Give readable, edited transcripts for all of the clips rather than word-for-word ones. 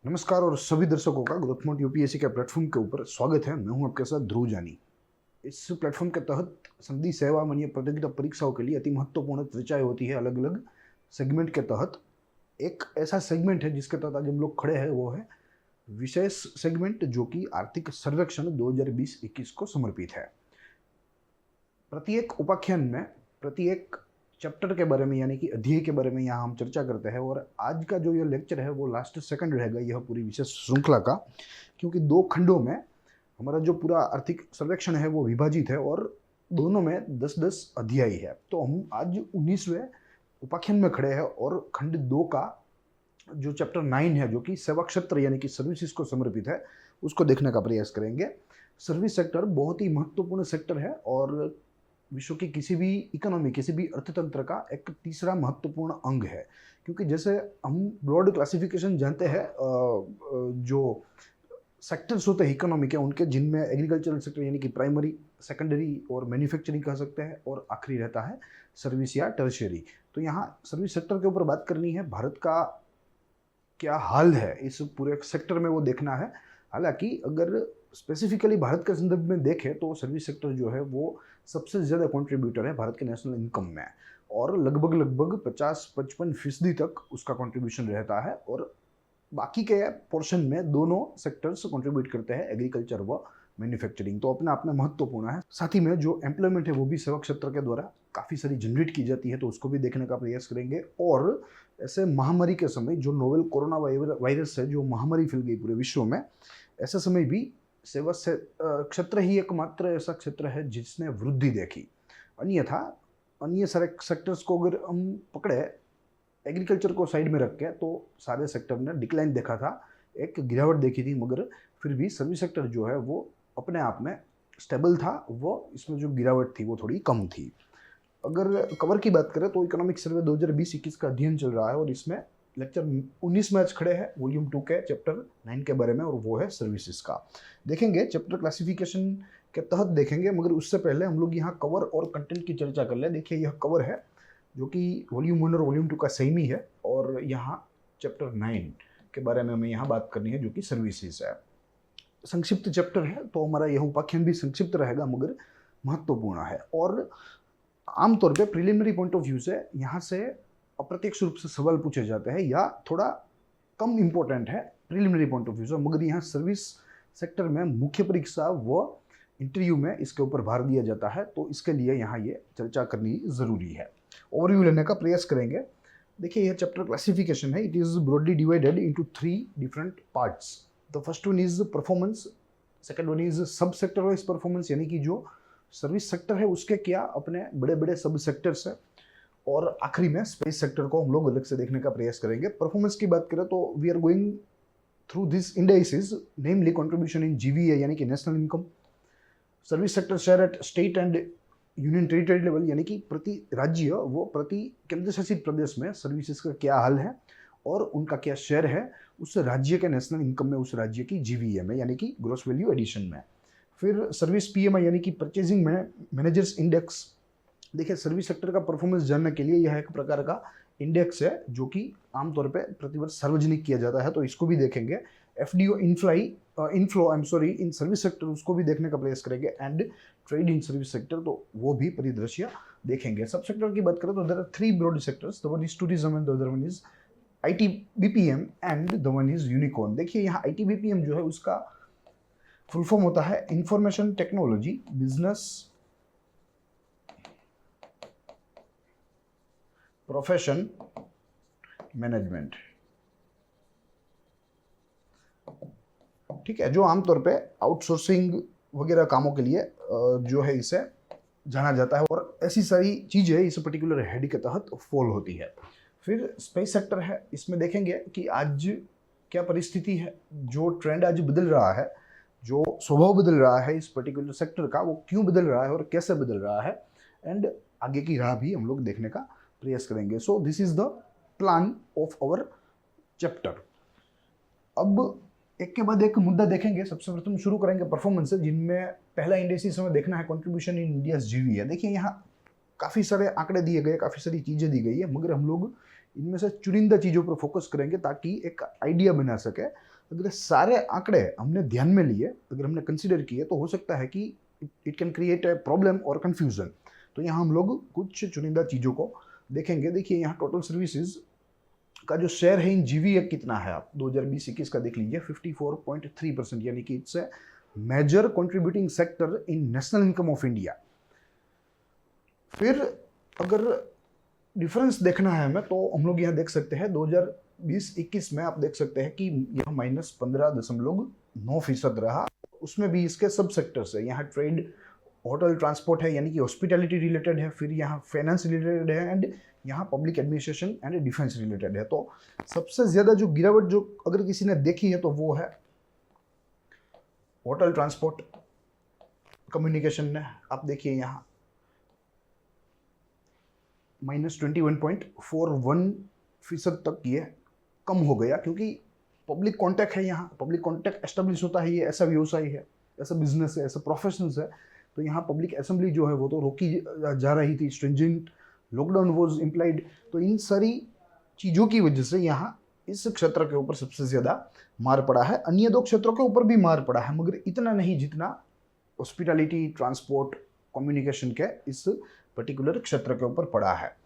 नमस्कार और सभी दर्शकों का ग्रोथ मोड यूपीएससी के प्लेटफॉर्म के ऊपर स्वागत है। मैं हूं आपके साथ ध्रुव जानी। इस प्लेटफॉर्म के तहत संधि सेवा मान्य प्रतियोगिता परीक्षाओं के लिए अति महत्वपूर्ण चर्चाएं होती है अलग अलग सेगमेंट के तहत। एक ऐसा सेगमेंट है जिसके तहत आज हम लोग खड़े हैं, वो है विशेष सेगमेंट जो कि आर्थिक सर्वेक्षण 2020-21 को समर्पित है। प्रत्येक उपाख्यान में प्रत्येक चैप्टर के बारे में यानी कि अध्याय के बारे में यहाँ हम चर्चा करते हैं और आज का जो यह लेक्चर है वो लास्ट सेकंड रहेगा यह पूरी विशेष श्रृंखला का, क्योंकि दो खंडों में हमारा जो पूरा आर्थिक सर्वेक्षण है वो विभाजित है और दोनों में 10-10 अध्याय है। तो हम आज 19वें उपाख्यान में खड़े हैं और खंड 2 का जो चैप्टर 9 है जो कि सेवा क्षेत्र यानी कि सर्विसेज को समर्पित है उसको देखने का प्रयास करेंगे। सर्विस सेक्टर बहुत ही महत्वपूर्ण सेक्टर है और विश्व की किसी भी इकोनॉमी किसी भी अर्थतंत्र का एक तीसरा महत्वपूर्ण अंग है, क्योंकि जैसे हम ब्रॉड क्लासिफिकेशन जानते हैं जो सेक्टर्स होते हैं इकोनॉमी के उनके, जिनमें एग्रीकल्चरल सेक्टर यानी कि प्राइमरी, सेकेंडरी और मैन्युफैक्चरिंग कह सकते हैं और आखिरी रहता है सर्विस या टर्शियरी। तो यहाँ सर्विस सेक्टर के ऊपर बात करनी है, भारत का क्या हाल है इस पूरे सेक्टर में वो देखना है। हालांकि अगर स्पेसिफिकली भारत के संदर्भ में देखें तो सर्विस सेक्टर जो है वो सबसे ज़्यादा कंट्रीब्यूटर है भारत के नेशनल इनकम में और लगभग 50-55% तक उसका कंट्रीब्यूशन रहता है और बाकी के पोर्शन में दोनों सेक्टर्स कंट्रीब्यूट करते हैं, एग्रीकल्चर व मैन्युफैक्चरिंग। तो अपने आप में महत्वपूर्ण है। साथ ही में जो एम्प्लॉयमेंट है वो भी सेवा क्षेत्र के द्वारा काफ़ी सारी जनरेट की जाती है, तो उसको भी देखने का प्रयास करेंगे। और ऐसे महामारी के समय जो नोवेल कोरोना वायरस है जो महामारी फैल गई पूरे विश्व में, ऐसे समय भी सेवा से क्षेत्र ही एकमात्र ऐसा क्षेत्र है जिसने वृद्धि देखी। अन्यथा अन्य सारे सेक्टर्स को अगर हम पकड़े, एग्रीकल्चर को साइड में रख के, तो सारे सेक्टर ने डिक्लाइन देखा था, एक गिरावट देखी थी, मगर फिर भी सर्विस सेक्टर जो है वो अपने आप में स्टेबल था, वो इसमें जो गिरावट थी वो थोड़ी कम थी। अगर कवर की बात करें तो इकोनॉमिक सर्वे 2020-21 का अध्ययन चल रहा है और इसमें लेक्चर 19 में आज खड़े हैं वॉल्यूम 2 के चैप्टर 9 के बारे में, और वो है सर्विसेज का। देखेंगे चैप्टर क्लासिफिकेशन के तहत देखेंगे, मगर उससे पहले हम लोग यहाँ कवर और कंटेंट की चर्चा कर ले। देखिए यह कवर है जो कि वॉल्यूम 1 और वॉल्यूम 2 का सेम ही है और यहाँ चैप्टर 9 के बारे में हमें यहाँ बात करनी है जो कि सर्विसेज है। संक्षिप्त चैप्टर है तो हमारा यह उपाख्यान भी संक्षिप्त रहेगा मगर महत्वपूर्ण है और आमतौर पे प्रिलिमिनरी पॉइंट ऑफ व्यू से यहाँ से अप्रत्यक्ष रूप से सवाल पूछे जाते हैं या थोड़ा कम इम्पोर्टेंट है प्रिलिमिनरी पॉइंट ऑफ व्यू से, मगर यहाँ सर्विस सेक्टर में मुख्य परीक्षा व इंटरव्यू में इसके ऊपर भार दिया जाता है, तो इसके लिए यहाँ ये चर्चा करनी ज़रूरी है। ओवरव्यू लेने का प्रयास करेंगे। देखिए यह चैप्टर क्लासिफिकेशन है, it is broadly divided into 3 different parts. The first one is performance, second one is सब सेक्टर वाइज परफॉर्मेंस यानी कि जो सर्विस सेक्टर है उसके क्या अपने बड़े बड़े सब सेक्टर्स है, और आखिरी में स्पेस सेक्टर को हम लोग अलग से देखने का प्रयास करेंगे। परफॉर्मेंस की बात करें तो we are going through this indices, namely contribution in GVA यानी कि national income, service sector share at state and union territory level यानी कि प्रति राज्य वो प्रति केंद्र शासित प्रदेश में सर्विसेज का क्या हाल है और उनका क्या शेयर है उस राज्य के नेशनल इनकम में, उस राज्य की जीवीए में यानी कि ग्रॉस वैल्यू एडिशन में। फिर सर्विस पीएमआई यानी कि परचेजिंग मैनेजर्स इंडेक्स। देखिए सर्विस सेक्टर का परफॉर्मेंस जानने के लिए यह एक प्रकार का इंडेक्स है जो कि आमतौर पे प्रतिवर्ष सार्वजनिक किया जाता है, तो इसको भी देखेंगे। FDO inflow in service sector उसको भी देखने का प्रयास करेंगे and trade in service sector, तो वो भी परिदृश्य देखेंगे। सब सेक्टर की बात करें तो there are 3 broad sectors, the one is tourism and the other one is ITBPM and the one is unicorn. देखिए यहाँ आईटीबीपीएम जो है उसका फुल फॉर्म होता है information technology business profession management, ठीक है, जो आमतौर पे आउटसोर्सिंग वगैरह कामों के लिए जो है इसे जाना जाता है और ऐसी सारी चीज़ें इस पर्टिकुलर हेड के तहत फॉल होती है। फिर स्पेस सेक्टर है, इसमें देखेंगे कि आज क्या परिस्थिति है, जो ट्रेंड आज बदल रहा है, जो स्वभाव बदल रहा है इस पर्टिकुलर सेक्टर का, वो क्यों बदल रहा है और कैसे बदल रहा है, एंड आगे की राह भी हम लोग देखने का प्रयास करेंगे। So this is the plan of our chapter. अब एक के बाद एक मुद्दा देखेंगे। सबसे प्रथम शुरू करेंगे परफॉर्मेंस से, जिनमें पहला इंडेक्स हमें देखना है कंट्रीब्यूशन इन इंडियाज जीवीए। देखिए यहाँ काफ़ी सारे आंकड़े दिए गए, काफ़ी सारी चीज़ें दी गई है, मगर हम लोग इनमें से चुनिंदा चीज़ों पर फोकस करेंगे ताकि एक आइडिया बना सके। अगर सारे आंकड़े हमने ध्यान में लिए, अगर हमने कंसिडर किए, तो हो सकता है कि it can create a problem और कन्फ्यूजन। तो यहाँ हम लोग कुछ चुनिंदा चीज़ों को देखेंगे। देखिए यहाँ टोटल सर्विसेज का जो शेयर है इन जीवीए कितना है, आप 2020-21 का देख लीजिए, 54.3%, यानी कि it's a major contributing sector in national income of India. फिर अगर डिफरेंस देखना है हमें, तो हम लोग यहाँ देख सकते हैं 2020-21 में आप देख सकते हैं कि यह -15.9% रहा। उसमें भी इसके सब सेक्टर्स है, यहाँ ट्रेड, होटल, ट्रांसपोर्ट है, यानी कि हॉस्पिटैलिटी रिलेटेड है, फिर यहाँ फाइनेंस रिलेटेड है, एंड यहाँ public administration and defence related है। तो सबसे ज़्यादा जो गिरावट जो अगर किसी ने देखी है तो वो है होटल, ट्रांसपोर्ट, कम्युनिकेशन ने। आप देखिए यहाँ -21.41% तक ये कम हो गया, क्योंकि पब्लिक कॉन्टैक्ट है, यहाँ पब्लिक कॉन्टैक्ट एस्टेब्लिश होता है। ये ऐसा व्यवसाय है, ऐसा बिजनेस है, ऐसा प्रोफेशन है। तो यहाँ पब्लिक असेंबली जो है वो तो रोकी जा रही थी, स्ट्रिंजेंट लॉकडाउन वॉज इम्प्लाइड। तो इन सारी चीज़ों की वजह से यहाँ इस क्षेत्र के ऊपर सबसे ज़्यादा मार पड़ा है। अन्य दो क्षेत्रों के ऊपर भी मार पड़ा है, मगर इतना नहीं जितना हॉस्पिटैलिटी, ट्रांसपोर्ट, कम्युनिकेशन के इस पर्टिकुलर क्षेत्र के ऊपर पड़ा है।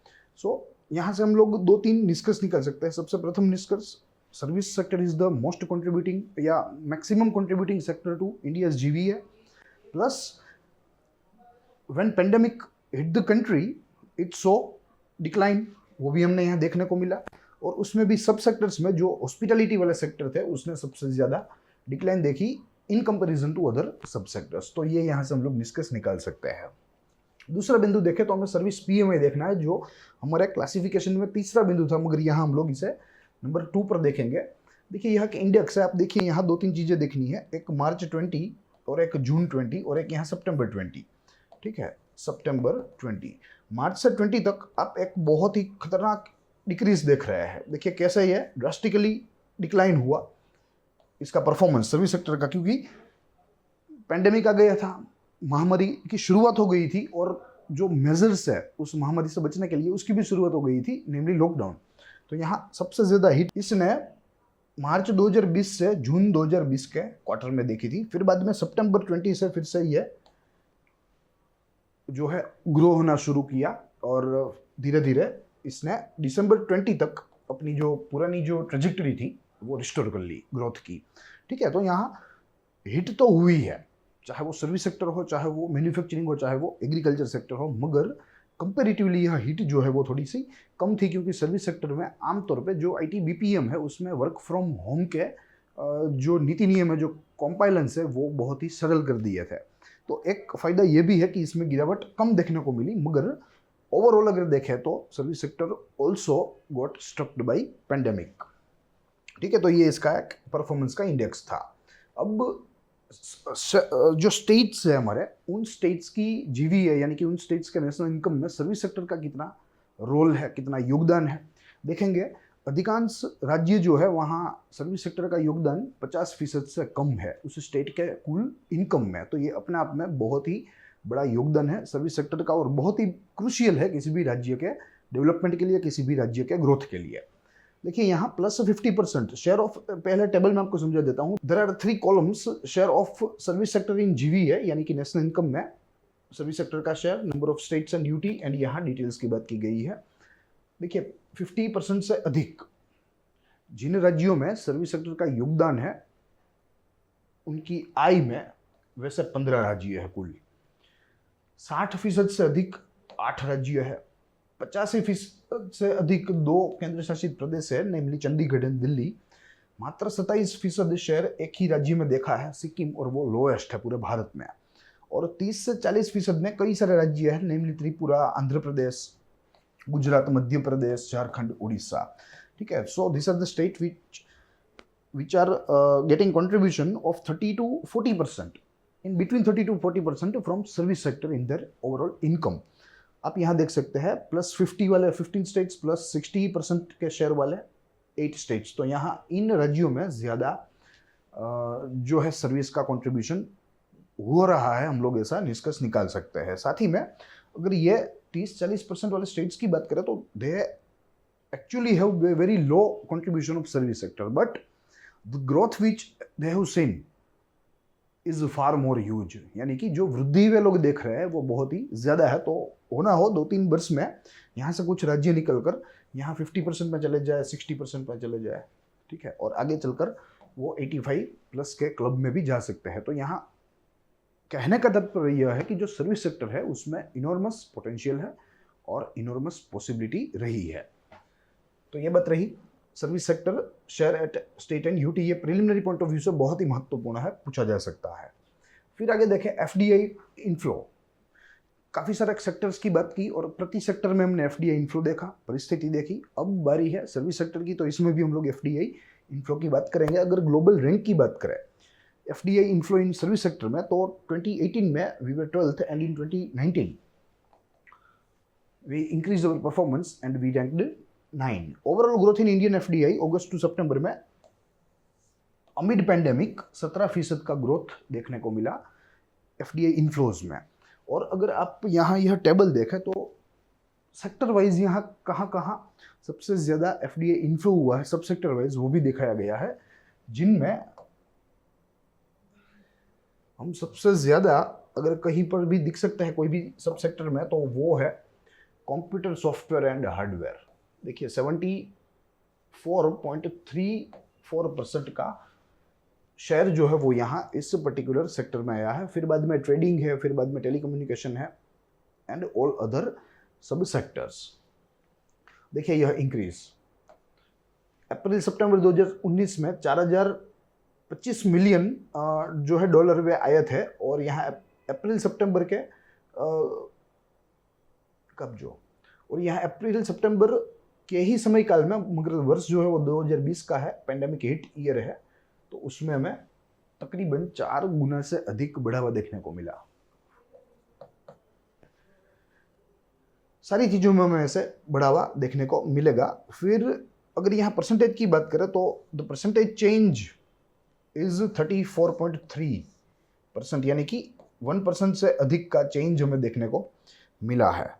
यहाँ से हम लोग 2-3 निष्कर्ष निकाल सकते हैं। सबसे प्रथम निष्कर्ष, service sector is the most contributing या maximum contributing sector to India's GVA, plus when pandemic hit the country it so decline, वो भी हमने यहाँ देखने को मिला। और उसमें भी सब सेक्टर्स में जो हॉस्पिटैलिटी वाले सेक्टर थे उसने सबसे ज़्यादा डिक्लाइन देखी इन कंपैरिजन टू अदर सब सेक्टर्स। तो ये यहाँ से हम लोग निष्कर्ष निकाल सकते हैं। दूसरा बिंदु देखें तो हमें सर्विस पीएमआई देखना है, जो हमारे क्लासिफिकेशन में तीसरा बिंदु था, मगर यहाँ हम लोग इसे नंबर 2 पर देखेंगे। देखिए यहाँ के इंडेक्स है, आप देखिए यहाँ 2-3 चीज़ें देखनी है, एक मार्च 20 और एक जून 20 और एक यहाँ सितंबर 20। ठीक है, सितंबर 20, मार्च से 20 तक आप एक बहुत ही खतरनाक डिक्रीज देख रहे हैं। देखिए कैसे ये ड्रास्टिकली डिक्लाइन हुआ इसका परफॉर्मेंस सर्विस सेक्टर का, क्योंकि पेंडेमिक आ गया था, महामारी की शुरुआत हो गई थी, और जो मेजर्स है उस महामारी से बचने के लिए उसकी भी शुरुआत हो गई थी, नेमली लॉकडाउन। तो यहाँ सबसे ज़्यादा हिट इसने मार्च 2020 से जून 2020 के क्वार्टर में देखी थी। फिर बाद में सितंबर 20 से फिर से ये जो है ग्रो होना शुरू किया, और धीरे धीरे इसने दिसंबर 20 तक अपनी जो पुरानी जो ट्रेजेक्टरी थी वो रिस्टोर कर ली ग्रोथ की। ठीक है, तो यहाँ हिट तो हुई है, चाहे वो सर्विस सेक्टर हो, चाहे वो मैन्युफैक्चरिंग हो, चाहे वो एग्रीकल्चर सेक्टर हो, मगर कंपेरेटिवली यह हिट जो है वो थोड़ी सी कम थी, क्योंकि सर्विस सेक्टर में आमतौर पे जो आईटी बीपीएम है उसमें वर्क फ्रॉम होम के जो नीति नियम है, जो कॉम्पाइलेंस है, वो बहुत ही सरल कर दिए थे। तो एक फ़ायदा ये भी है कि इसमें गिरावट कम देखने को मिली, मगर ओवरऑल अगर देखें तो service sector also got strucked by pandemic. ठीक है, तो ये इसका एक परफॉर्मेंस का इंडेक्स था। अब जो स्टेट्स है हमारे, उन स्टेट्स की जीवीए यानी कि उन स्टेट्स के नेशनल इनकम में सर्विस सेक्टर का कितना रोल है, कितना योगदान है, देखेंगे। अधिकांश राज्य जो है वहाँ सर्विस सेक्टर का योगदान 50% से कम है उस स्टेट के कुल इनकम में। तो ये अपने आप में बहुत ही बड़ा योगदान है सर्विस सेक्टर का, और बहुत ही क्रूशियल है किसी भी राज्य के डेवलपमेंट के लिए, किसी भी राज्य के ग्रोथ के लिए। देखिए यहाँ प्लस 50% शेयर ऑफ, पहले टेबल में आपको समझा देता हूँ। There are 3 columns, share of service sector in GVA यानी कि नेशनल इनकम में सर्विस सेक्टर का share, number of states and duty, and यहाँ डिटेल्स की बात की गई है। देखिए 50% से अधिक जिन राज्यों में सर्विस सेक्टर का योगदान है उनकी आय में वैसे 15 राज्य है कुल। 60% से अधिक 8 राज्य है। 85% से अधिक 2 केंद्र शासित प्रदेश है, नेमली चंडीगढ़ एंड दिल्ली। मात्र 27% शेयर एक ही राज्य में देखा है, सिक्किम, और वो लोएस्ट है पूरे भारत में। और 30 से 40% में कई सारे राज्य हैं, नेमली त्रिपुरा, आंध्र प्रदेश, गुजरात, मध्य प्रदेश, झारखंड, उड़ीसा। ठीक है, so this are the state which are getting contribution of 30 to 40%, in between 30 to 40% from service sector in their overall income। आप यहाँ देख सकते हैं +50 वाले 15 स्टेट्स, +60% के शेयर वाले 8 स्टेट्स। तो यहाँ इन राज्यों में ज़्यादा जो है सर्विस का कंट्रीब्यूशन हो रहा है, हम लोग ऐसा निष्कर्ष निकाल सकते हैं। साथ ही में अगर ये 30-40% वाले स्टेट्स की बात करें तो they actually have very low contribution of service sector, but the growth which they have seen is far more huge. यानी कि जो वृद्धि वे लोग देख रहे हैं वो बहुत ही ज्यादा है। तो होना हो 2-3 वर्ष में यहाँ से कुछ राज्य निकल कर यहाँ 50% में चले जाए, 60% में चले जाए, ठीक है, और आगे चलकर वो 85+ के क्लब में भी जा सकते हैं। तो यहाँ कहने का तात्पर्य यह है कि जो सर्विस सेक्टर है उसमें इनॉर्मस पोटेंशियल है और इनॉर्मस पॉसिबिलिटी रही है। तो ये बात रही service sector share at state and UT. ये प्रिलिमिनरी पॉइंट ऑफ व्यू से बहुत ही महत्वपूर्ण है, पूछा जा सकता है। फिर आगे देखें एफडीआई इनफ्लो। काफ़ी सारे सेक्टर्स की बात की और प्रति सेक्टर में हमने एफडीआई इनफ्लो देखा, परिस्थिति देखी। अब बारी है सर्विस सेक्टर की, तो इसमें भी हम लोग एफडीआई इनफ्लो की बात करेंगे। अगर ग्लोबल रैंक की बात करें FDI inflow in service sector में, तो 2018 में we were 12th and in 2019 we increase our performance and we ranked 9। Overall growth in Indian FDI August to September में अमिड पैंडेमिक 17% का ग्रोथ देखने को मिला एफडीआई इनफ्लोज में। और अगर आप यहाँ यह टेबल देखें तो सेक्टर वाइज यहाँ कहाँ कहाँ सबसे ज़्यादा एफडीआई इनफ्लो हुआ है, सब सेक्टर वाइज वो भी दिखाया गया है, जिनमें हम सबसे ज़्यादा अगर कहीं पर भी दिख सकता है कोई भी सब सेक्टर में, तो वो है कंप्यूटर सॉफ्टवेयर एंड हार्डवेयर। देखिए 74.34% का शेयर जो है वो यहाँ इस पर्टिकुलर सेक्टर में आया है। फिर बाद में ट्रेडिंग है, फिर बाद में टेलीकम्युनिकेशन है एंड ऑल अदर सब सेक्टर्स। देखिए यह इंक्रीज अप्रैल सितंबर 2019 में 4025 मिलियन जो है डॉलर वे आए थे, और यहाँ अप्रैल सितंबर के और यहाँ अप्रैल सितंबर के ही समय काल में, मगर वर्ष जो है वो 2020 का है, पेंडेमिक हिट ईयर है, तो उसमें हमें तकरीबन 4 गुना से अधिक बढ़ावा देखने को मिला। सारी चीज़ों में हमें ऐसे बढ़ावा देखने को मिलेगा। फिर अगर यहाँ परसेंटेज की बात करें तो द परसेंटेज चेंज इज 34.3%, यानी कि 1% से अधिक का चेंज हमें देखने को मिला है।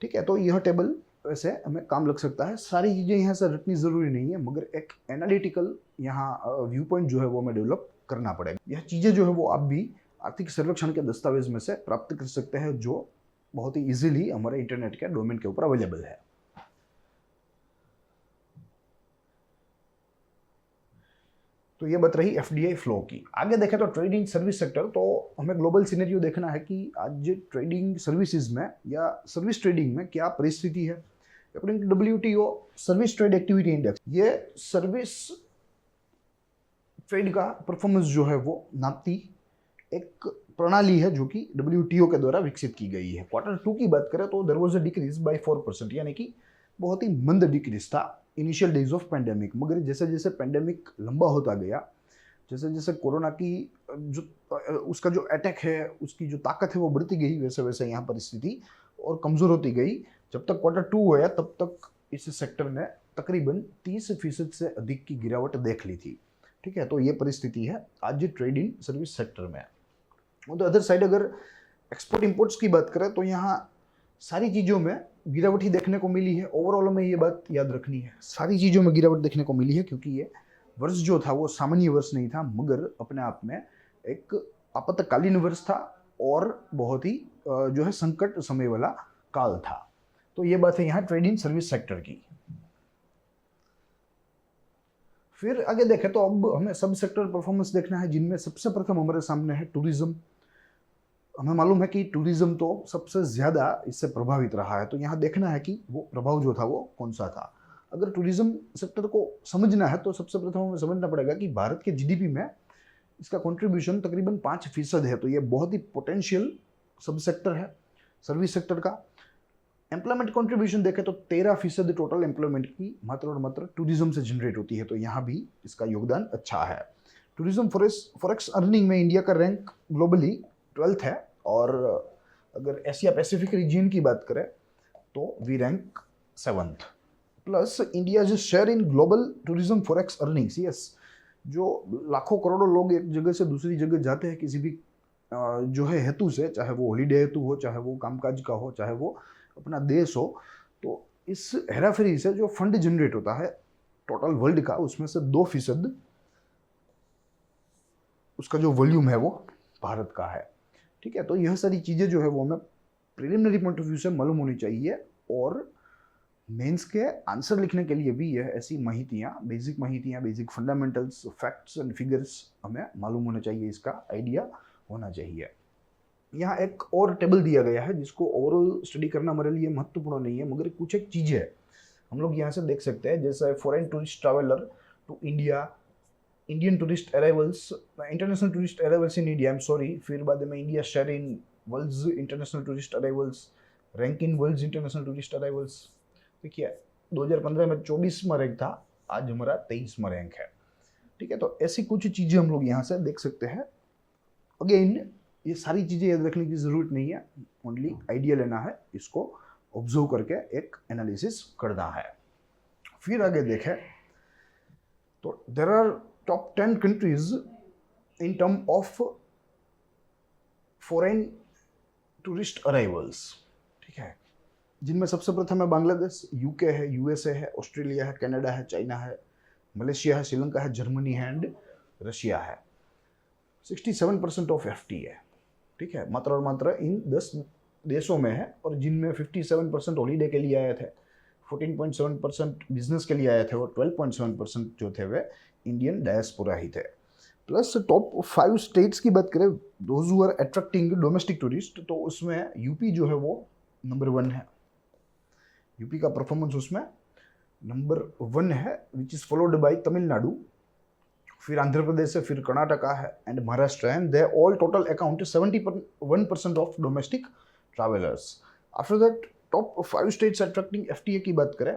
ठीक है, तो यह टेबल वैसे हमें काम लग सकता है। सारी चीज़ें यहाँ से रटनी ज़रूरी नहीं है, मगर एक एनालिटिकल यहाँ व्यू पॉइंट जो है वो हमें डेवलप करना पड़ेगा। यह चीज़ें जो है वो आप भी आर्थिक सर्वेक्षण के दस्तावेज में से प्राप्त कर सकते हैं, जो बहुत ही इजीली हमारे इंटरनेट के डोमेन के ऊपर अवेलेबल है। तो ये बात रही एफडीआई फ्लो की। आगे देखें तो ट्रेडिंग सर्विस सेक्टर, तो हमें ग्लोबल सिनेरियो देखना है कि आज ट्रेडिंग सर्विसेज में या सर्विस ट्रेडिंग में क्या परिस्थिति है। According to WTO service trade activity index, ये सर्विस ट्रेड का परफॉर्मेंस जो है वो नापती एक प्रणाली है जो कि डब्ल्यूटीओ के द्वारा विकसित की गई है। Q2 की बात करें तो there was a decrease by 4%, यानी कि बहुत ही मंद डिक्रीज था इनिशियल डेज ऑफ पेंडेमिक। मगर जैसे जैसे पेंडेमिक लंबा होता गया, जैसे जैसे कोरोना की जो उसका जो अटैक है, उसकी जो ताकत है वो बढ़ती गई, वैसे वैसे यहाँ परिस्थिति और कमज़ोर होती गई। जब तक Q2 हुआ तब तक इस सेक्टर ने तकरीबन 30% से अधिक की गिरावट देख ली थी। ठीक है, तो ये परिस्थिति है आज ट्रेडिंग सर्विस सेक्टर में। ऑन द अदर साइड अगर एक्सपोर्ट इंपोर्ट्स की बात करें तो यहाँ सारी चीज़ों में गिरावट ही देखने को मिली है। ओवरऑल में ये बात याद रखनी है, सारी चीज़ों में गिरावट देखने को मिली है, क्योंकि ये वर्ष जो था वो सामान्य वर्ष नहीं था, मगर अपने आप में एक आपातकालीन वर्ष था और बहुत ही जो है संकट समय वाला काल था। तो ये बात है यहाँ ट्रेडिंग सर्विस सेक्टर की। फिर आगे देखें तो अब हमें सब सेक्टर परफॉर्मेंस देखना है, जिनमें सबसे प्रथम हमारे सामने है टूरिज्म। हमें मालूम है कि टूरिज्म तो सबसे ज़्यादा इससे प्रभावित रहा है, तो यहाँ देखना है कि वो प्रभाव जो था वो कौन सा था। अगर टूरिज्म सेक्टर को समझना है तो सबसे प्रथम हमें समझना पड़ेगा कि भारत के जीडीपी में इसका कंट्रीब्यूशन तकरीबन 5% है। तो ये बहुत ही पोटेंशियल सब सेक्टर है सर्विस सेक्टर का। एम्प्लॉयमेंट कंट्रीब्यूशन देखें तो 13% टोटल एम्प्लॉयमेंट की मात्र और मात्र टूरिज्म से जनरेट होती है, तो यहाँ भी इसका योगदान अच्छा है। टूरिज्म फॉरेक्स अर्निंग में इंडिया का रैंक ग्लोबली 12th है, और अगर एशिया पैसिफिक रीजन की बात करें तो we rank 7th। Plus India जो share in global tourism forex earnings, yes, जो लाखों करोड़ों लोग एक जगह से दूसरी जगह जाते हैं किसी भी जो है हेतु से, चाहे वो हॉलीडे हेतु हो, चाहे वो कामकाज का हो, चाहे वो अपना देश हो, तो इस हेराफेरी से जो फंड जनरेट होता है टोटल वर्ल्ड का, उसमें से 2% उसका जो वॉल्यूम है वो भारत का है। ठीक है, तो यह सारी चीज़ें जो है वो हमें प्रिलिमिनरी पॉइंट ऑफ व्यू से मालूम होनी चाहिए, और मेंस के आंसर लिखने के लिए भी यह ऐसी माहितियाँ, basic fundamentals, facts and figures हमें मालूम होना चाहिए, इसका आइडिया होना चाहिए। यहाँ एक और टेबल दिया गया है जिसको ओवरऑल स्टडी करना हमारे लिए महत्वपूर्ण नहीं है, मगर कुछ एक चीज़ें है हम लोग यहाँ से देख सकते हैं, जैसे foreign tourist traveller to India, Indian tourist arrivals, international tourist arrivals in India, I am sorry, फिर बाद में India share in world's international tourist arrivals, rank in world's international tourist arrivals. देखिए 2015 में 24वां रैंक था, आज हमारा 23वां रैंक है। ठीक है, तो ऐसी कुछ चीज़ें हम लोग यहाँ से देख सकते हैं। अगेन ये सारी चीज़ें याद रखने की ज़रूरत नहीं है, ओनली आइडिया लेना है, इसको ऑब्जर्व करके एक एनालिसिस करना है। फिर आगे देखें तो there are top 10 countries in term of foreign tourist arrivals. ठीक है, जिनमें सबसे प्रथम है बांग्लादेश, यूके है, यूएसए है, ऑस्ट्रेलिया है, कनाडा है, चाइना है, मलेशिया है, श्रीलंका है, जर्मनी है एंड रशिया है। 67% ऑफ एफटी है। ठीक है, मात्र और मात्र इन 10 देशों में है, और जिनमें 57% हॉलीडे के लिए आए थे, 14.7% बिजनेस के लिए आए थे, और 12.7% जो थे वे इंडियन डायस्पोरा ही थे। प्लस टॉप 5 स्टेट्स की बात करें, those who are attracting domestic tourist, तो उसमें यूपी जो है वो नंबर 1 है। यूपी का परफॉर्मेंस उसमें नंबर 1 है, which is followed bye Tamil Nadu, फिर आंध्र प्रदेश है, फिर कर्नाटका है and Maharashtra, and they all total account 71% of domestic travellers. After that top 5 states attracting FTA की बात करें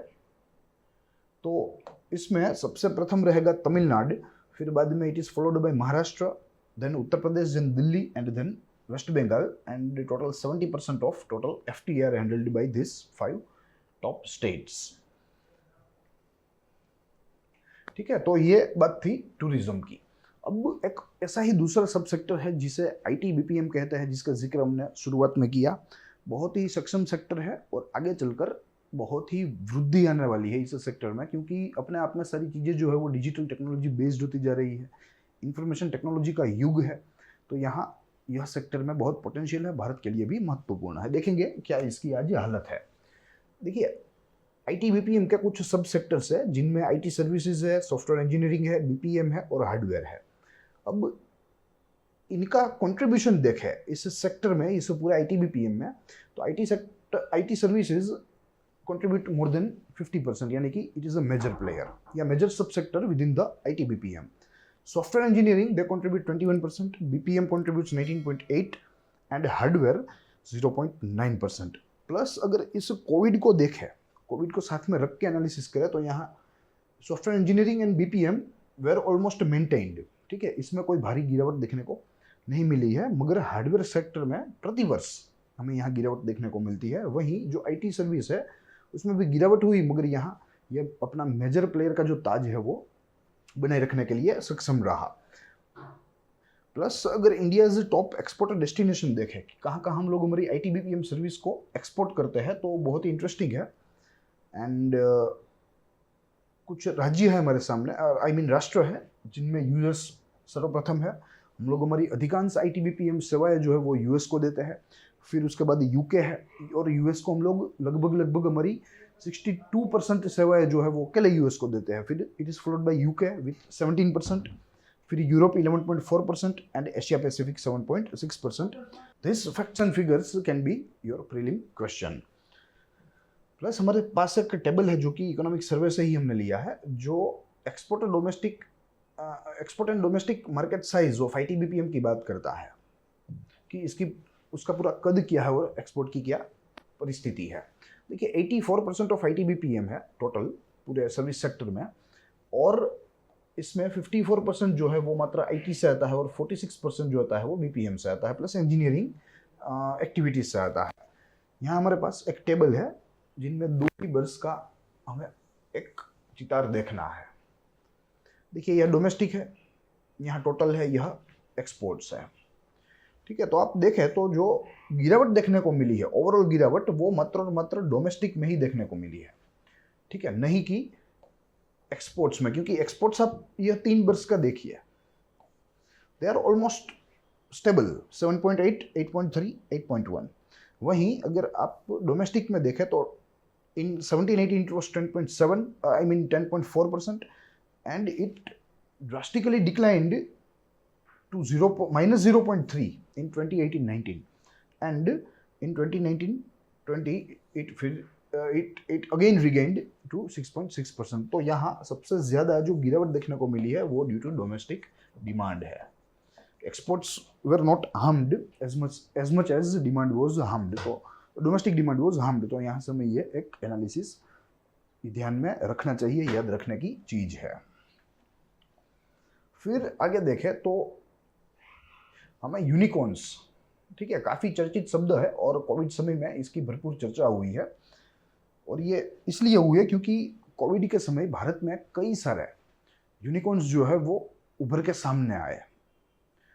तो इसमें सबसे प्रथम रहेगा तमिलनाडु, फिर बाद में it is followed by Maharashtra, then Uttar Pradesh, then Delhi and then West Bengal, and total 70% of total FTA are handled by this 5 top states. ठीक है, तो ये बात थी टूरिज्म की। अब एक ऐसा ही दूसरा सब सेक्टर है जिसे आईटी बीपीएम कहते हैं, जिसका जिक्र हमने शुरुआत में किया। बहुत ही सक्षम सेक्टर है और आगे चलकर बहुत ही वृद्धि आने वाली है इस सेक्टर में, क्योंकि अपने आप में सारी चीज़ें जो है वो डिजिटल टेक्नोलॉजी बेस्ड होती जा रही है, इंफॉर्मेशन टेक्नोलॉजी का युग है। तो यहाँ यह सेक्टर में बहुत पोटेंशियल है, भारत के लिए भी महत्वपूर्ण है। देखेंगे क्या इसकी आज हालत है। देखिए आईटी बीपीएम के कुछ सब सेक्टर्स है, जिनमें आईटी सर्विसेज है, सॉफ्टवेयर इंजीनियरिंग है, बीपीएम है और हार्डवेयर है। अब इनका कंट्रीब्यूशन देखें इस सेक्टर में, इस पूरे आईटी बीपीएम में, तो IT services contribute more than 50%, यानी कि it is a major player या major sub sector within the IT BPM. Software engineering they contribute 21%, BPM contributes 19.8 and hardware 0.9%। Plus अगर इस कोविड को देखें, कोविड को साथ में रख के एनालिसिस करें, तो यहाँ software engineering and BPM were almost maintained. ठीक है, इसमें कोई भारी गिरावट देखने को नहीं मिली है, मगर हार्डवेयर सेक्टर में प्रतिवर्ष हमें यहाँ गिरावट देखने को मिलती है। वहीं जो आईटी सर्विस है उसमें भी गिरावट हुई, मगर यहाँ ये अपना मेजर प्लेयर का जो ताज है वो बनाए रखने के लिए सक्षम रहा। प्लस अगर India is top exporter destination देखें कि कहाँ कहाँ हम लोग हमारी आईटी बीपीएम सर्विस को एक्सपोर्ट करते हैं, तो बहुत ही इंटरेस्टिंग है। एंड कुछ राज्य है हमारे सामने, आई मीन राष्ट्र है, जिनमें यूएस सर्वप्रथम है। हम लोग हमारी अधिकांश आईटी बीपीएम सेवाएं जो है वो यूएस को देते हैं, फिर उसके बाद यूके है, और यूएस को हम लोग लगभग हमारी 62% सेवाएं जो है वो अकेले यूएस को देते हैं। फिर it is followed by UK with 17%, फिर Europe 11.4% and Asia Pacific 7.6%। This facts and figures can be your prelim question. Plus हमारे पास एक टेबल है जो कि इकोनॉमिक सर्वे से ही हमने लिया है, जो export and domestic market size of IT BPM की बात करता है कि इसकी उसका पूरा कद क्या है और एक्सपोर्ट की क्या परिस्थिति है। देखिए 84% ऑफ आईटी बीपीएम है टोटल पूरे सर्विस सेक्टर में, और इसमें 54% जो है वो मात्र आईटी से आता है और 46% जो आता है वो बीपीएम से आता है, प्लस इंजीनियरिंग एक्टिविटीज से आता है। यहाँ हमारे पास एक टेबल है जिनमें 2 वर्ष का हमें एक चितार देखना है। देखिए यह डोमेस्टिक है, यहाँ टोटल है, यह एक्सपोर्ट्स है। ठीक है, तो आप देखें तो जो गिरावट देखने को मिली है, ओवरऑल गिरावट, वो मात्र और मात्र डोमेस्टिक में ही देखने को मिली है। ठीक है, नहीं कि एक्सपोर्ट्स में, क्योंकि एक्सपोर्ट्स आप यह 3 वर्ष का देखिए, दे आर ऑलमोस्ट स्टेबल, 7.8, 8.3, 8.1। वहीं अगर आप डोमेस्टिक में देखें तो इन 17-18 it was 10.7, I mean 10.4%, and it drastically declined to -0.3 in 2018-19, and in 2019-20 it again regained to 6.6%। तो यहाँ सबसे ज्यादा जो गिरावट देखने को मिली है वो ड्यू टू डोमेस्टिक डिमांड है। Exports were not harmed as much as demand was harmed, तो डोमेस्टिक डिमांड वाज हार्म्ड। तो यहाँ से हमें ये एक एनालिसिस ध्यान में रखना चाहिए, याद रखने की चीज है। फिर आगे देखें तो हमें यूनिकॉर्न्स, ठीक है, काफी चर्चित शब्द है और कोविड समय में इसकी भरपूर चर्चा हुई है, और ये इसलिए हुई है क्योंकि कोविड के समय भारत में कई सारे यूनिकॉर्न्स जो है वो उभर के सामने आए।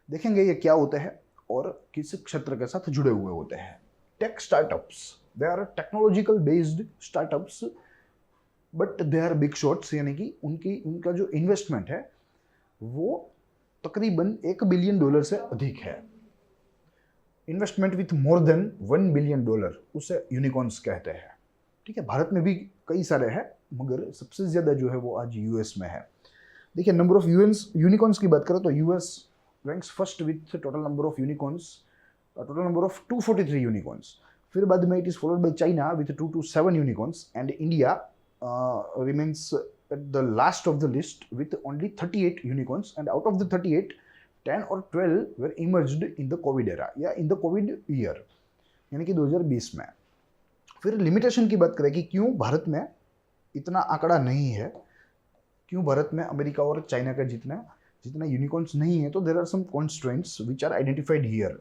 देखेंगे ये क्या होते हैं और किस क्षेत्र के साथ जुड़े हुए होते हैं। Tech startups, they are technological based startups, but they are big shots, यानी कि उनका जो इन्वेस्टमेंट है वो तकरीबन $1 बिलियन से अधिक है। Investment with more than $1 billion, उसे यूनिकॉर्न्स कहते हैं। ठीक है, भारत में भी कई सारे हैं, मगर सबसे ज्यादा जो है वो आज यूएस में है। देखिए, नंबर ऑफ यूनिकॉर्न्स की बात करें तो US ranks first with total number of unicorns, total number of 243 unicorns. फिर बाद में it is followed by China with 227 unicorns, and India remains at the last of the list with only 38 unicorns, and out of the 38, 10 or 12 were emerged in the COVID era या in the COVID year, यानी कि 2020 में। फिर limitation की बात करें कि क्यों भारत में इतना आंकड़ा नहीं है, क्यों भारत में अमेरिका और चाइना का जितना यूनिकॉर्न्स नहीं है, तो there are some constraints which are identified here.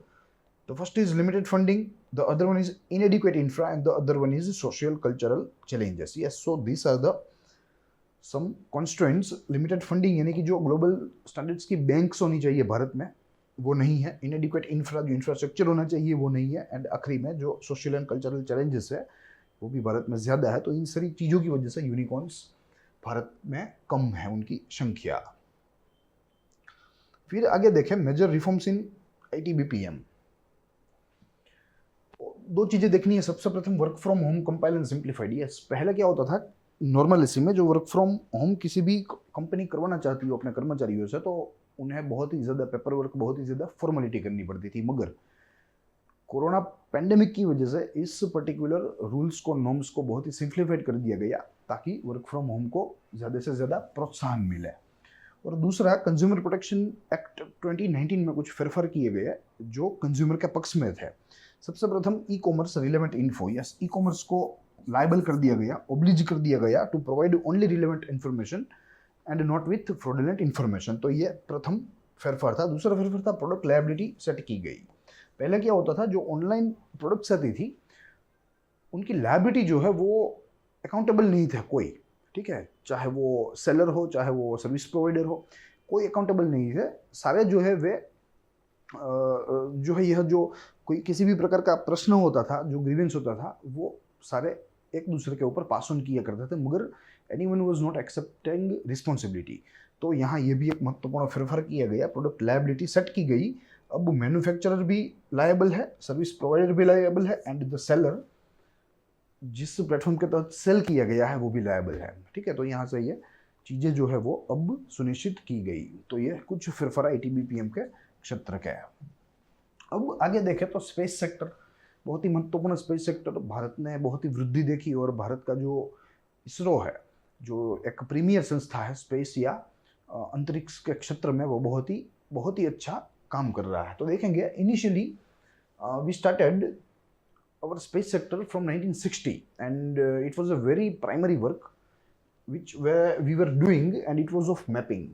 The first is limited funding, the other one is inadequate infra, and the other one is social cultural challenges. Yes, so this are the some constraints. Limited funding यानी कि जो global standards की banks होनी चाहिए भारत में वो नहीं है, इनएडिक्वेट इंफ्रा, जो इंफ्रास्ट्रक्चर होना चाहिए वो नहीं है, एंड आखिरी में जो सोशल एंड कल्चरल चैलेंजेस है वो भी भारत में ज़्यादा है। तो इन सारी चीज़ों की वजह से यूनिकॉर्न्स भारत में कम है उनकी संख्या। फिर आगे देखें मेजर रिफॉर्म्स इन ITBPM। दो चीज़ें देखनी है। सबसे प्रथम work from home compile and simplified. Yes, पहले क्या होता था नॉर्मल इसी में, जो वर्क फ्रॉम होम किसी भी कंपनी करवाना चाहती हो अपने कर्मचारियों से, तो उन्हें बहुत ही ज़्यादा पेपर वर्क, बहुत ही ज़्यादा फॉर्मेलिटी करनी पड़ती थी। मगर कोरोना पैंडेमिक की वजह से इस पर्टिकुलर रूल्स को, नॉर्म्स को बहुत ही सिंप्लीफाइड कर दिया गया ताकि वर्क फ्रॉम होम को ज़्यादा से ज़्यादा प्रोत्साहन मिले। और दूसरा, कंज्यूमर प्रोटेक्शन एक्ट 2019 में कुछ फेरफार किए गए जो कंज्यूमर के पक्ष में थे। सबसे प्रथम e commerce relevant info, yes, e commerce को लाइबल कर दिया गया, ऑब्लिज कर दिया गया to provide only relevant information and not with fraudulent information. तो ये प्रथम फेरफार था। दूसरा फेरफार था प्रोडक्ट लायबिलिटी सेट की गई। पहले क्या होता था, जो ऑनलाइन प्रोडक्ट्स आती थी उनकी लायबिलिटी जो है वो अकाउंटेबल नहीं था कोई। ठीक है, चाहे वो सेलर हो, चाहे वो सर्विस प्रोवाइडर हो, कोई अकाउंटेबल नहीं थे। सारे जो है वे जो है यह जो कोई किसी भी प्रकार का प्रश्न होता था, जो ग्रीवेंस होता था, वो सारे एक दूसरे के ऊपर पास ऑन किया करते थे, मगर anyone was not accepting responsibility. तो यहाँ ये भी एक महत्वपूर्ण फेरफार किया गया, प्रोडक्ट लायबिलिटी सेट की गई। अब मैन्युफैक्चरर भी लायबल है, सर्विस प्रोवाइडर भी लायबल है, एंड द सेलर, जिस प्लेटफॉर्म के तहत सेल किया गया है, वो भी लायबल है। ठीक है, तो यहाँ से ये चीज़ें जो है वो अब सुनिश्चित की गई। तो ये कुछ फेरफार ITBPM के क्षेत्र के। अब आगे देखें तो स्पेस सेक्टर, बहुत ही महत्वपूर्ण स्पेस सेक्टर। भारत ने बहुत ही वृद्धि देखी, और भारत का जो इसरो है, जो एक प्रीमियर संस्था है स्पेस या अंतरिक्ष के क्षेत्र में, वो बहुत ही अच्छा काम कर रहा है। तो देखेंगे, initially we started our space sector from 1960, and it was a very primary work which we were doing, and it was of mapping.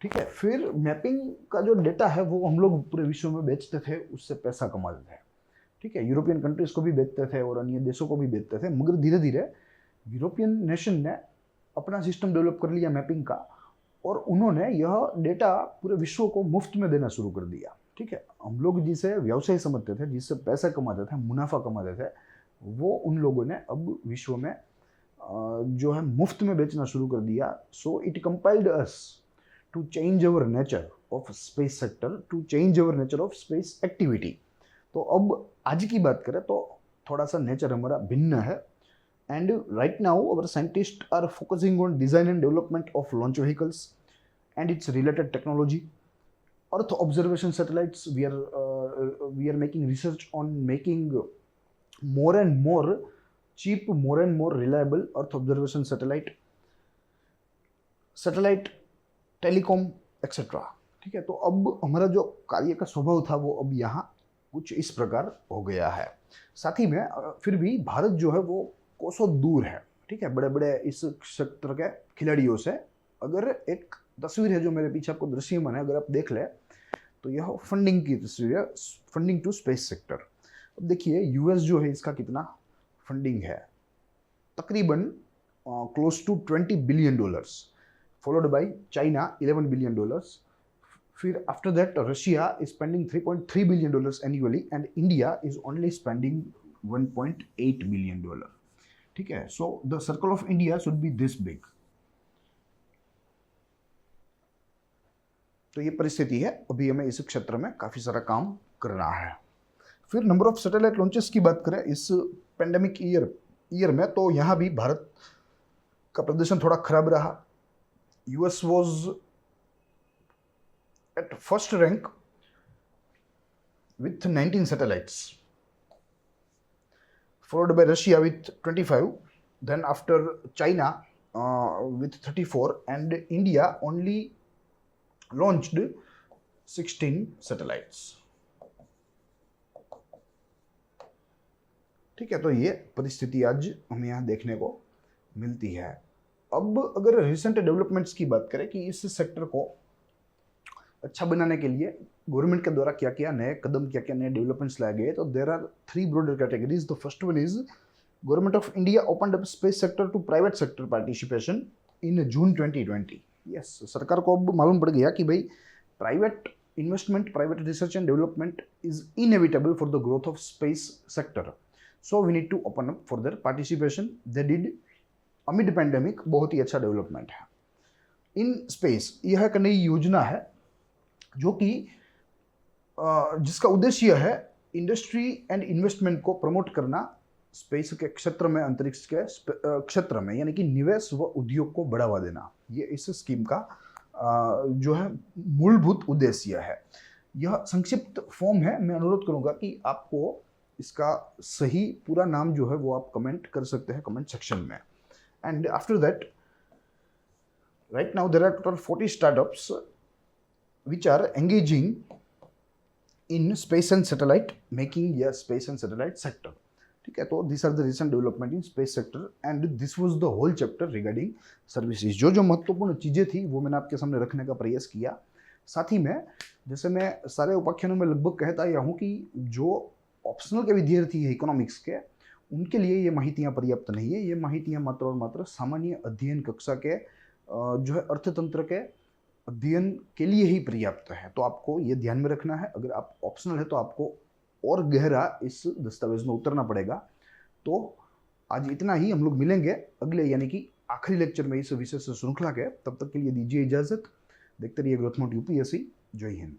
ठीक है, फिर मैपिंग का जो डेटा है वो हम लोग पूरे विश्व में बेचते थे, उससे पैसा कमाते थे। ठीक है, यूरोपियन कंट्रीज को भी बेचते थे और अन्य देशों को भी बेचते थे। मगर धीरे धीरे यूरोपियन नेशन ने अपना सिस्टम डेवलप कर लिया मैपिंग का, और उन्होंने यह डेटा पूरे विश्व को मुफ्त में देना शुरू कर दिया। ठीक है, हम लोग जिसे व्यवसाय समझते थे, जिससे पैसा कमाते थे, मुनाफा कमाते थे, वो उन लोगों ने अब विश्व में जो है मुफ्त में बेचना शुरू कर दिया। So it compiled us to change our nature of space sector, to change our nature of space activity. तो अब आज की बात करें तो थोड़ा सा नेचर हमारा भिन्न है। And right now our scientist are focusing on design and development of launch vehicles and its related technology. Earth observation satellites, we are making research on making more and more cheap, more and more reliable Earth observation satellite telecom etc. ठीक है, तो अब हमारा जो कार्य का स्वभाव था वो अब यहाँ कुछ इस प्रकार हो गया है। साथ ही में फिर भी भारत जो है वो कोसों दूर है। ठीक है, बड़े बड़े इस क्षेत्र के खिलाड़ियों से। अगर एक तस्वीर है जो मेरे पीछे आपको दृश्यमान है, अगर आप देख ले तो यह फंडिंग की तस्वीर है, फंडिंग टू स्पेस सेक्टर। अब देखिए यूएस जो है इसका कितना फंडिंग है, तकरीबन close to $20 billion, followed by China $11 billion. फिर after that Russia is spending $3.3 billion annually and India is only spending $1.8 billion. ठीक है, so the circle of India should be this big. तो ये परिस्थिति है, अभी हमें इस क्षेत्र में काफ़ी सारा काम करना है। फिर नंबर ऑफ सैटेलाइट लॉन्चेस की बात करें इस पेंडेमिक ईयर में, तो यहाँ भी भारत का प्रदर्शन थोड़ा खराब रहा। US was at first rank with 19 satellites, followed by Russia with 25, then after China with 34, and India only launched 16 satellites. ठीक है, तो ये परिस्थिति आज हमें यहाँ देखने को मिलती है। अब अगर रिसेंट डेवलपमेंट्स की बात करें कि इस सेक्टर को अच्छा बनाने के लिए गवर्नमेंट के द्वारा क्या क्या नए कदम, क्या क्या नए डेवलपमेंट्स लाए गए, तो there are 3 broader categories. The first one is government of India opened up space sector to private sector participation in June 2020। Yes, सरकार को अब मालूम पड़ गया कि भाई private investment, private research and development is inevitable for the growth of space sector, so we need to open up for their participation. They did amid pandemic, बहुत ही अच्छा डेवलपमेंट है इन स्पेस। यह एक नई योजना है जो कि जिसका उद्देश्य है इंडस्ट्री एंड इन्वेस्टमेंट को प्रमोट करना स्पेस के क्षेत्र में, अंतरिक्ष के क्षेत्र में, यानी कि निवेश व उद्योग को बढ़ावा देना। ये इस स्कीम का जो है मूलभूत उद्देश्य है। यह संक्षिप्त फॉर्म है। मैं अनुरोध करूंगा कि आपको इसका सही पूरा नाम जो है वो आप कमेंट कर सकते हैं कमेंट सेक्शन में। And after that right now there are total 40 startups which are engaging in space and satellite making, yes, space and satellite sector. ठीक है, तो these are the recent development in space sector and this was the whole chapter regarding services। जो महत्वपूर्ण चीज़ें थी वो मैंने आपके सामने रखने का प्रयास किया। साथ ही में जैसे मैं सारे उपाख्यानों में लगभग कहता आया हूँ कि जो ऑप्शनल के विद्यार्थी है इकोनॉमिक्स के, उनके लिए ये माहितियाँ पर्याप्त नहीं है। ये माहितियाँ मात्र और मात्र सामान्य अध्ययन कक्षा के जो है अर्थतंत्र के अध्ययन के लिए ही पर्याप्त है। तो आपको ये ध्यान में रखना है। अगर आप ऑप्शनल है तो आपको और गहरा इस दस्तावेज में उतरना पड़ेगा। तो आज इतना ही, हम लोग मिलेंगे अगले यानी कि आखिरी लेक्चर में इस विषय से श्रृंखला के। तब तक के लिए दीजिए इजाजत। देखते रहिए ग्रोथ मोड यूपीएससी। जय हिंद।